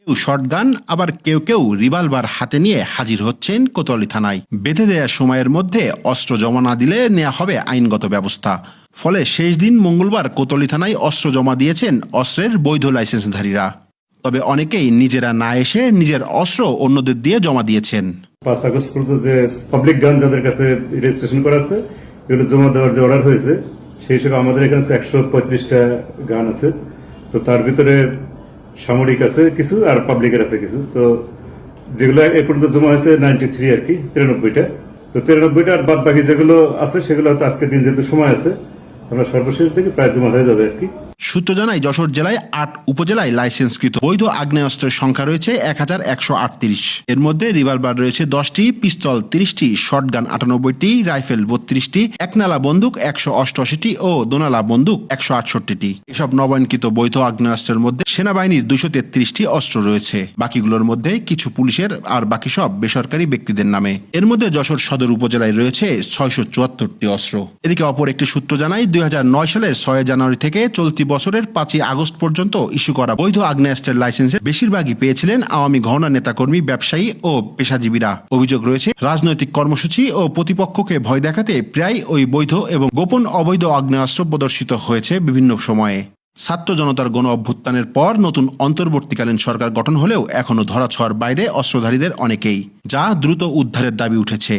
কেউ শটগান, আবার কেউ কেউ রিভলভার হাতে নিয়ে হাজির হচ্ছেন কোতোয়ালি থানায়। বেঁধে দেওয়া সময়ের মধ্যে অস্ত্র জমা না দিলে নেওয়া হবে আইনগত ব্যবস্থা। ফলে শেষ দিন মঙ্গলবার কোতোয়ালি থানায় অস্ত্র জমা দিয়েছেন অস্ত্রের বৈধ লাইসেন্সধারীরা। তবে অনেকেই নিজেরা না এসে নিজের অস্ত্র অন্যদের দিয়ে জমা দিয়েছেন। 5 আগস্ট পর্যন্ত যে পাবলিক গান যাদের কাছে রেজিস্ট্রেশন করা আছে এগুলো জমা দেওয়ার যে অর্ডার হয়েছে সেই হিসেবে আমাদের এখানে 135টা গান আছে। তো তার ভিতরে সামরিক আছে কিছু আর পাবলিকের আছে কিছু। তো যেগুলো এ পর্যন্ত জমা হয়েছে 93 আর কি 93টা। তো 93টা আর বাদ বাকি যেগুলো আছে সেগুলো হয়তো আজকের দিন যেহেতু সময় আছে আমরা সর্বশেষ থেকে প্রায় জমা হয়ে যাবে আর কি। সূত্র জানায় যশোর জেলায় 8 উপজেলায় লাইসেন্সকৃত বৈধ আগ্নেয়াস্ত্রের সংখ্যা রয়েছে 1138। এর মধ্যে রিভলভার রয়েছে 10টি, পিস্তল 30টি, শটগান 98টি, রাইফেল 32টি, একনালা বন্দুক 188টি ও দোনালা বন্দুক 168টি। এসব নবায়নকৃত বৈধ আগ্নেয়াস্ত্রের মধ্যে সেনাবাহিনীর 233টি অস্ত্র রয়েছে। বাকিগুলোর মধ্যে কিছু পুলিশের আর বাকি সব বেসরকারি ব্যক্তিদের নামে। এর মধ্যে যশোর সদর উপজেলায় রয়েছে 674টি অস্ত্র। এদিকে অপর একটি সূত্র জানায় 2009 সালের 6 জানুয়ারি থেকে চলতি বছরের 5 আগস্ট পর্যন্ত ইস্যু করা বৈধ আগ্নেয়াস্ত্রের লাইসেন্সের বেশিরভাগই পেয়েছিলেন আওয়ামী গহনা নেতাকর্মী, ব্যবসায়ী ও পেশাজীবীরা। অভিযোগ রয়েছে রাজনৈতিক কর্মসূচি ও প্রতিপক্ষকে ভয় দেখাতে প্রায় ওই বৈধ এবং গোপন অবৈধ আগ্নেয়াস্ত্র প্রদর্শিত হয়েছে বিভিন্ন সময়ে। ছাত্র জনতার গণ অভ্যুত্থানের পর নতুন অন্তর্বর্তীকালীন সরকার গঠন হলেও এখনো ধরাছোঁয়ার বাইরে অস্ত্রধারীদের অনেকেই, যা দ্রুত উদ্ধারের দাবি উঠেছে।